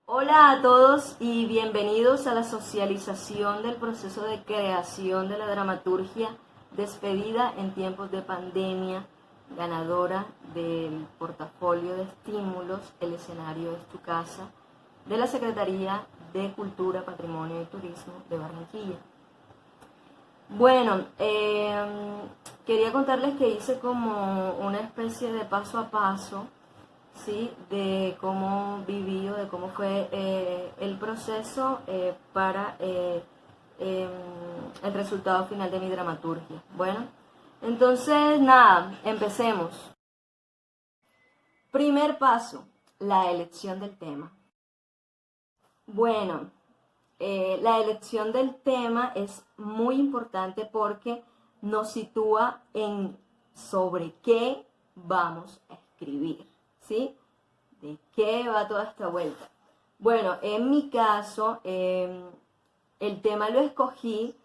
Hola a todos y bienvenidos a la socialización del proceso de creación de la dramaturgia Despedida en tiempos de pandemia, ganadora del portafolio de estímulos El escenario es tu casa, de la Secretaría de Cultura, Patrimonio y Turismo de Barranquilla. Bueno, quería contarles que hice como una especie de paso a paso, ¿sí? De cómo viví o de cómo fue el proceso para eh, el resultado final de mi dramaturgia. Bueno, entonces nada, empecemos. Primer paso, la elección del tema. Bueno, la elección del tema es muy importante porque nos sitúa en sobre qué vamos a escribir, ¿sí? ¿De qué va toda esta vuelta? Bueno, en mi caso, el tema lo escogí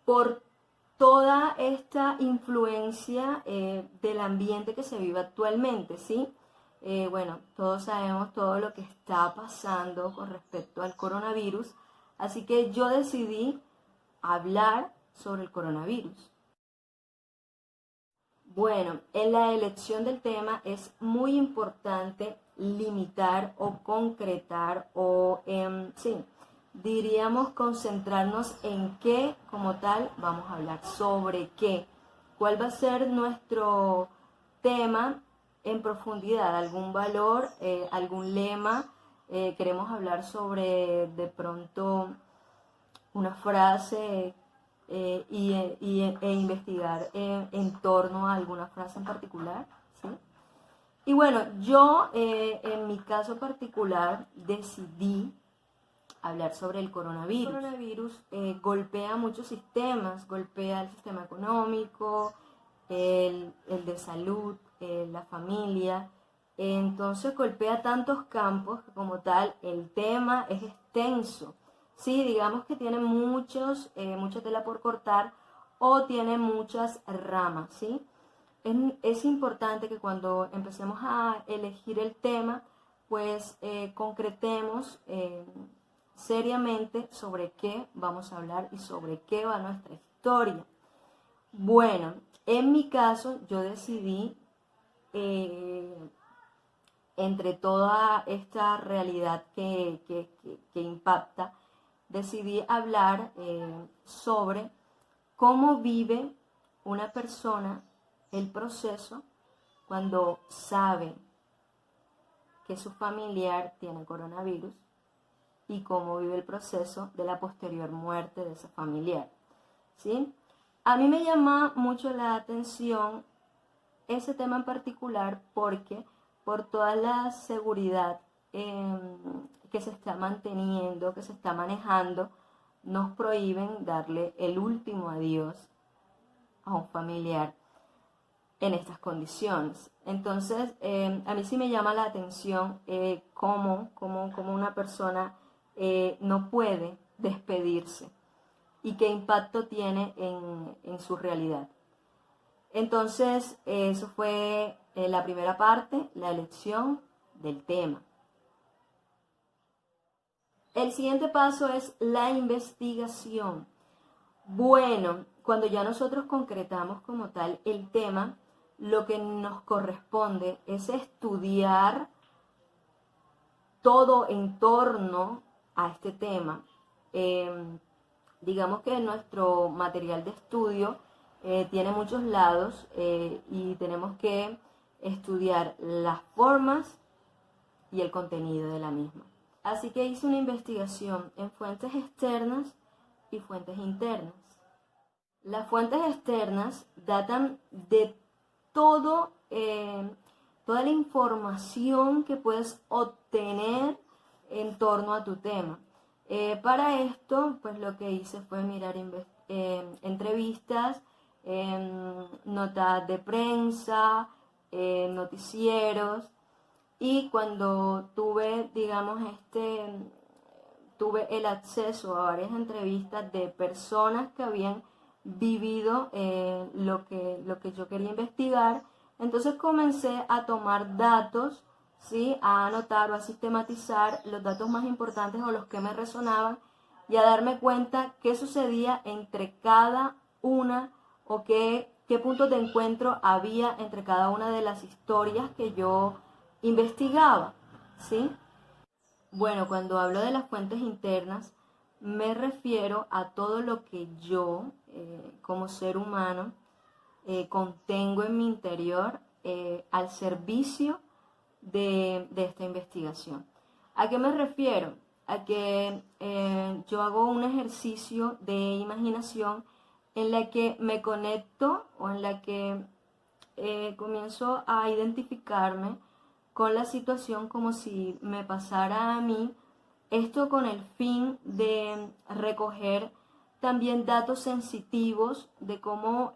por toda esta influencia del ambiente que se vive actualmente, ¿sí? Bueno, todos sabemos todo lo que está pasando con respecto al coronavirus, así que yo decidí hablar sobre el coronavirus. Bueno, en la elección del tema es muy importante limitar o concretar o, sí, diríamos concentrarnos en qué como tal vamos a hablar, sobre qué, cuál va a ser nuestro tema en profundidad, algún valor, algún lema, queremos hablar sobre de pronto una frase e investigar en torno a alguna frase en particular, ¿sí? Y bueno, yo en mi caso particular decidí hablar sobre el coronavirus. El coronavirus golpea muchos sistemas, golpea el sistema económico, el de salud, la familia, entonces golpea tantos campos que como tal el tema es extenso. Sí, digamos que tiene mucha tela por cortar o tiene muchas ramas, ¿sí? Es importante que cuando empecemos a elegir el tema, pues concretemos seriamente sobre qué vamos a hablar y sobre qué va nuestra historia. Bueno, en mi caso yo decidí, eh, entre toda esta realidad que impacta, decidí hablar sobre cómo vive una persona el proceso cuando sabe que su familiar tiene coronavirus y cómo vive el proceso de la posterior muerte de ese familiar, ¿sí? A mí me llama mucho la atención ese tema en particular porque por toda la seguridad que se está manteniendo, que se está manejando, nos prohíben darle el último adiós a un familiar en estas condiciones. Entonces, a mí sí me llama la atención cómo una persona no puede despedirse y qué impacto tiene en su realidad. Entonces, eso fue la primera parte, la elección del tema. El siguiente paso es la investigación. Bueno, cuando ya nosotros concretamos como tal el tema, lo que nos corresponde es estudiar todo en torno a este tema. Digamos que nuestro material de estudio tiene muchos lados y tenemos que estudiar las formas y el contenido de la misma. Así que hice una investigación en fuentes externas y fuentes internas. Las fuentes externas datan de todo, toda la información que puedes obtener en torno a tu tema. Para esto, pues lo que hice fue mirar entrevistas, notas de prensa, noticieros, y cuando tuve, digamos, tuve el acceso a varias entrevistas de personas que habían vivido lo que yo quería investigar, entonces comencé a tomar datos ¿sí? A anotar o a sistematizar los datos más importantes o los que me resonaban y a darme cuenta qué sucedía entre cada una o qué puntos de encuentro había entre cada una de las historias que yo investigaba, ¿sí? Bueno, cuando hablo de las fuentes internas, me refiero a todo lo que yo, como ser humano, contengo en mi interior al servicio de esta investigación. ¿A qué me refiero? A que yo hago un ejercicio de imaginación en la que me conecto o en la que comienzo a identificarme con la situación como si me pasara a mí, esto con el fin de recoger también datos sensitivos de cómo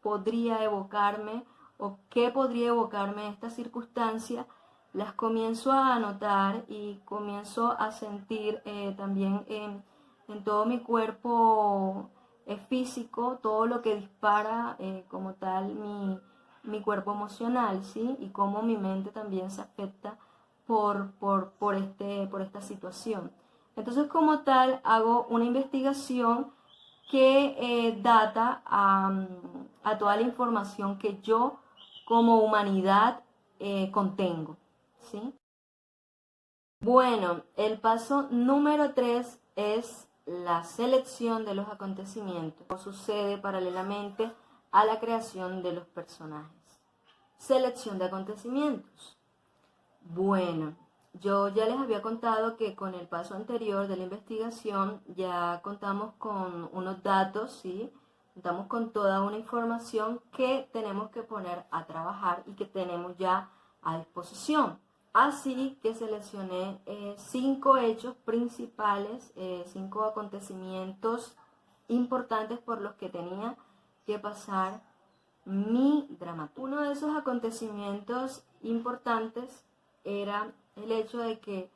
podría evocarme o qué podría evocarme esta circunstancia. Las comienzo a anotar y comienzo a sentir también en todo mi cuerpo físico todo lo que dispara como tal mi cuerpo emocional, ¿sí? Y cómo mi mente también se afecta por esta situación. Entonces, como tal, hago una investigación que data a toda la información que yo como humanidad contengo, ¿sí? Bueno, el paso número 3 es la selección de los acontecimientos. Sucede paralelamente a la creación de los personajes. Selección de acontecimientos. Bueno, yo ya les había contado que con el paso anterior de la investigación ya contamos con unos datos, ¿sí? Contamos con toda una información que tenemos que poner a trabajar y que tenemos ya a disposición. Así que seleccioné 5 hechos principales, 5 acontecimientos importantes por los que tenía que pasar mi dramaturgia. Uno de esos acontecimientos importantes era el hecho de que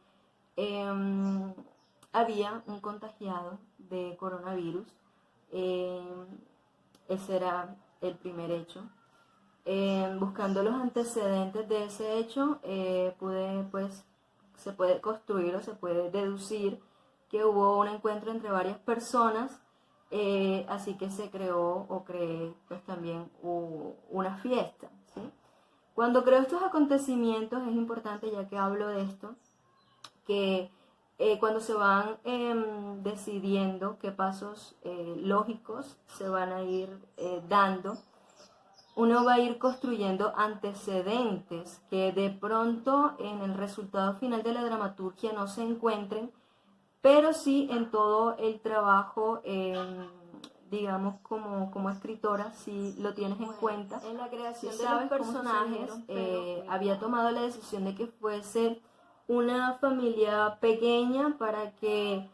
había un contagiado de coronavirus. Ese era el primer hecho. Buscando los antecedentes de ese hecho, se puede construir o se puede deducir que hubo un encuentro entre varias personas, así que se creó o creé pues también una fiesta, ¿sí? Cuando creo estos acontecimientos es importante, ya que hablo de esto, que cuando se van decidiendo qué pasos lógicos se van a ir dando, uno va a ir construyendo antecedentes que de pronto en el resultado final de la dramaturgia no se encuentren, pero sí en todo el trabajo, digamos, como escritora, sí lo tienes en cuenta. En la creación de los personajes había tomado la decisión de que fuese una familia pequeña para que,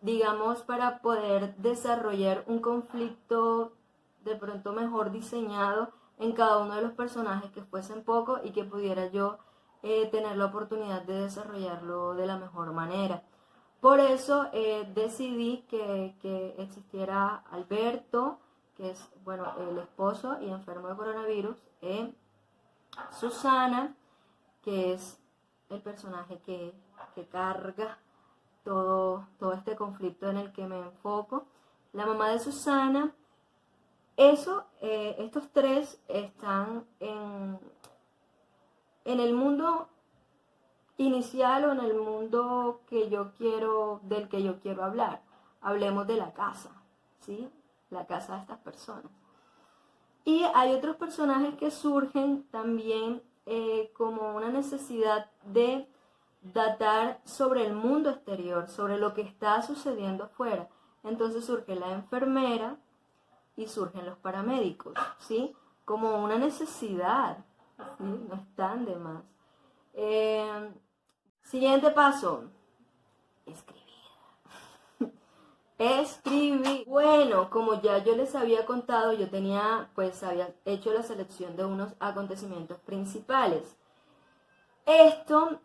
digamos, para poder desarrollar un conflicto de pronto mejor diseñado en cada uno de los personajes, que fuesen pocos y que pudiera yo tener la oportunidad de desarrollarlo de la mejor manera. Por eso decidí que existiera Alberto, que es, bueno, el esposo y enfermo de coronavirus, Susana, que es el personaje que carga todo este conflicto en el que me enfoco, la mamá de Susana. Estos tres están en el mundo inicial o en el mundo del que yo quiero hablar. Hablemos de la casa, ¿sí? La casa de estas personas. Y hay otros personajes que surgen también como una necesidad de datar sobre el mundo exterior, sobre lo que está sucediendo afuera. Entonces surge la enfermera y surgen los paramédicos, ¿sí? Como una necesidad, ¿sí? No están de más. Siguiente paso, escribir. Escribir. Bueno, como ya yo les había contado, yo había hecho la selección de unos acontecimientos principales. Esto,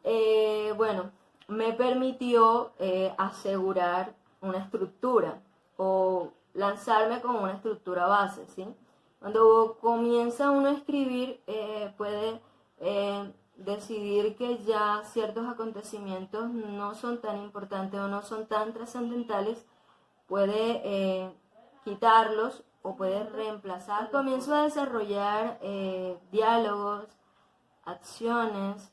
bueno, me permitió asegurar una estructura o lanzarme con una estructura base, ¿sí? Cuando comienza uno a escribir, puede decidir que ya ciertos acontecimientos no son tan importantes o no son tan trascendentales, puede quitarlos o puede reemplazar. Comienzo a desarrollar diálogos, acciones,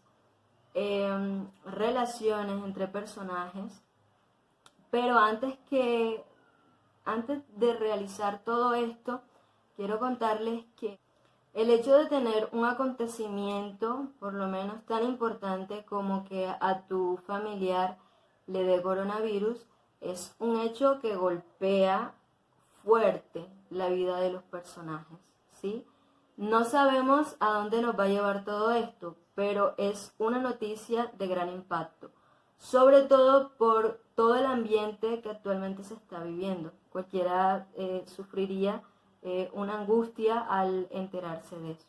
relaciones entre personajes, pero antes de realizar todo esto, quiero contarles que el hecho de tener un acontecimiento, por lo menos tan importante como que a tu familiar le dé coronavirus, es un hecho que golpea fuerte la vida de los personajes, ¿sí? No sabemos a dónde nos va a llevar todo esto, pero es una noticia de gran impacto, sobre todo por todo el ambiente que actualmente se está viviendo. Cualquiera sufriría una angustia al enterarse de eso.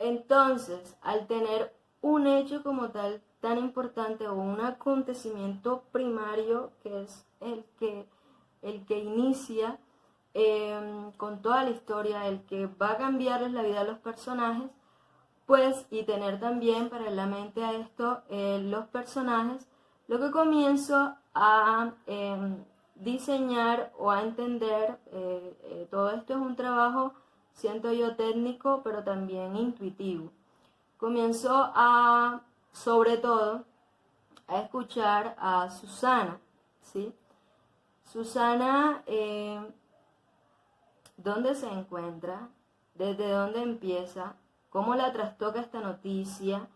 Entonces, al tener un hecho como tal tan importante o un acontecimiento primario que es el que inicia con toda la historia, el que va a cambiarles la vida a los personajes, pues, y tener también paralelamente a esto los personajes, lo que comienzo a diseñar o a entender, todo esto es un trabajo, siento yo, técnico, pero también intuitivo. Comienzo a, sobre todo, a escuchar a Susana, ¿sí? Susana, ¿dónde se encuentra? ¿Desde dónde empieza? ¿Cómo la trastoca esta noticia?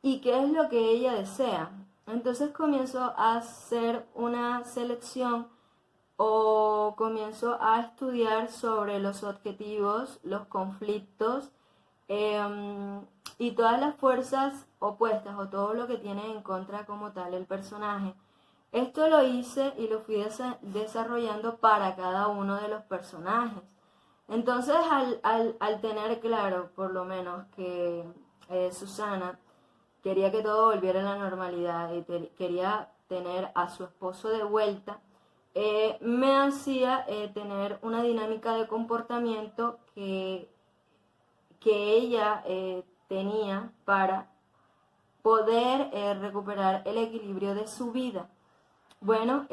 ¿Y qué es lo que ella desea? Entonces comienzo a hacer una selección o comienzo a estudiar sobre los objetivos, los conflictos y todas las fuerzas opuestas o todo lo que tiene en contra como tal el personaje. Esto lo hice y lo fui desarrollando para cada uno de los personajes. Entonces, al tener claro, por lo menos, que Susana quería que todo volviera a la normalidad y quería tener a su esposo de vuelta, me hacía tener una dinámica de comportamiento que ella tenía para poder recuperar el equilibrio de su vida. Bueno,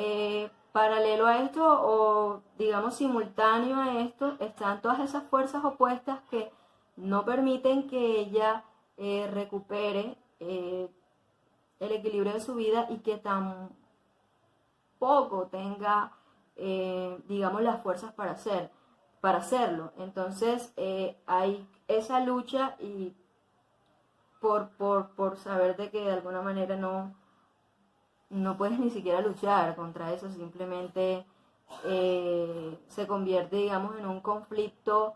paralelo a esto o digamos simultáneo a esto están todas esas fuerzas opuestas que no permiten que ella recupere el equilibrio de su vida y que tampoco tenga, digamos, las fuerzas para hacerlo. Entonces hay esa lucha y por saber de que de alguna manera no puedes ni siquiera luchar contra eso, simplemente se convierte, digamos, en un conflicto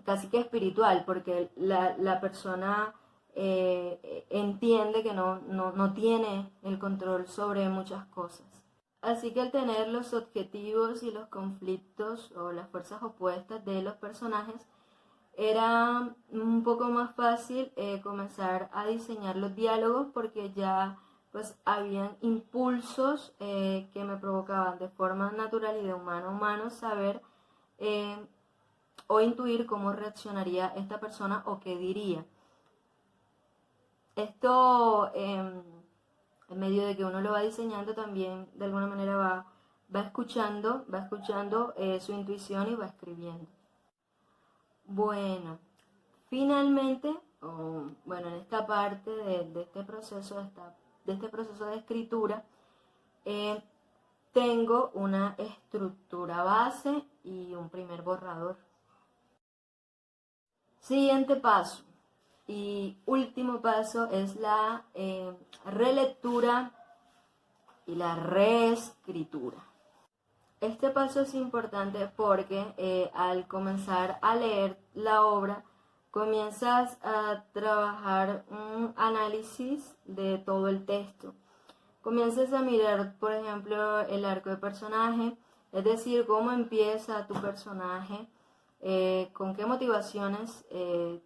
casi que espiritual, porque la persona entiende que no tiene el control sobre muchas cosas. Así que al tener los objetivos y los conflictos o las fuerzas opuestas de los personajes, era un poco más fácil comenzar a diseñar los diálogos porque ya pues habían impulsos que me provocaban de forma natural y de humano a humano saber o intuir cómo reaccionaría esta persona o qué diría. Esto, en medio de que uno lo va diseñando, también de alguna manera va escuchando su intuición y va escribiendo. Bueno, finalmente, en esta parte de este proceso, de este proceso de escritura, tengo una estructura base y un primer borrador. Siguiente paso y último paso es la relectura y la reescritura. Este paso es importante porque al comenzar a leer la obra, comienzas a trabajar un análisis de todo el texto. Comienzas a mirar, por ejemplo, el arco de personaje, es decir, cómo empieza tu personaje, con qué motivaciones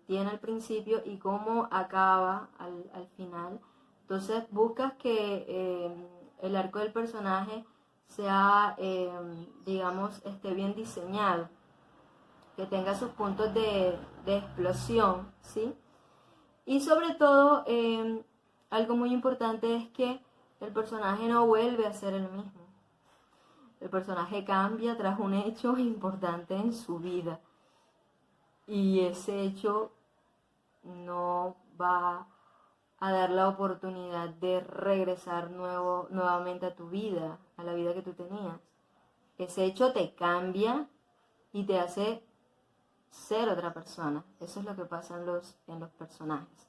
tiene al principio y cómo acaba al final. Entonces buscas que el arco del personaje sea, digamos, esté bien diseñado, que tenga sus puntos de explosión, ¿sí? Y sobre todo, algo muy importante es que el personaje no vuelve a ser el mismo. El personaje cambia tras un hecho importante en su vida. Y ese hecho no va a dar la oportunidad de regresar nuevamente a tu vida, a la vida que tú tenías. Ese hecho te cambia y te hace ser otra persona. Eso es lo que pasa en los personajes.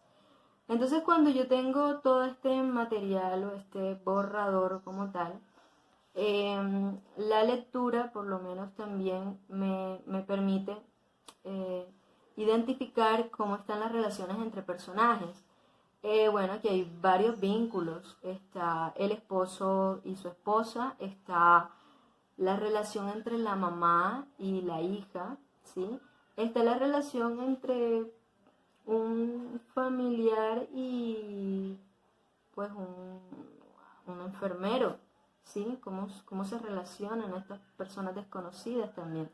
Entonces, cuando yo tengo todo este material o este borrador como tal, la lectura por lo menos también me permite identificar cómo están las relaciones entre personajes. Bueno, aquí hay varios vínculos. Está el esposo y su esposa, está la relación entre la mamá y la hija, ¿sí? Está la relación entre un familiar y pues un enfermero, ¿sí? Cómo se relacionan estas personas desconocidas también.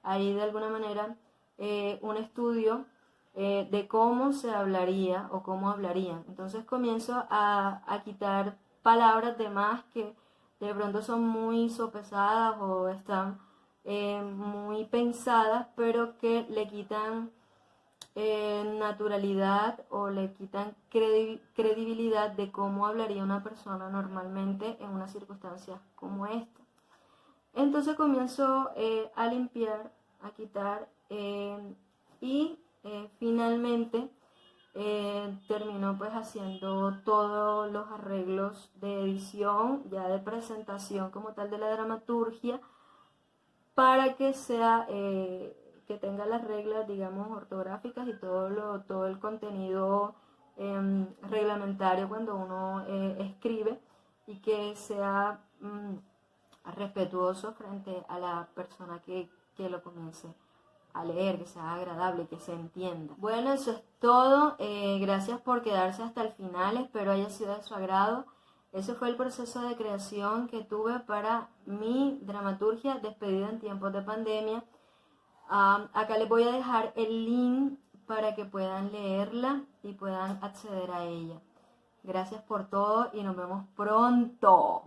Hay de alguna manera un estudio de cómo se hablaría o cómo hablarían. Entonces comienzo a quitar palabras de más que de pronto son muy sopesadas o están muy pensadas, pero que le quitan naturalidad o le quitan credibilidad de cómo hablaría una persona normalmente en una circunstancia como esta. Entonces comienzo a limpiar, a quitar y finalmente termino pues haciendo todos los arreglos de edición, ya de presentación como tal de la dramaturgia, para que sea que tenga las reglas, digamos, ortográficas y todo el contenido reglamentario cuando uno escribe, y que sea respetuoso frente a la persona que lo comience a leer, que sea agradable, que se entienda. Bueno, eso es todo. Gracias por quedarse hasta el final. Espero haya sido de su agrado. Ese fue el proceso de creación que tuve para mi dramaturgia Despedida en tiempos de pandemia. Acá les voy a dejar el link para que puedan leerla y puedan acceder a ella. Gracias por todo y nos vemos pronto.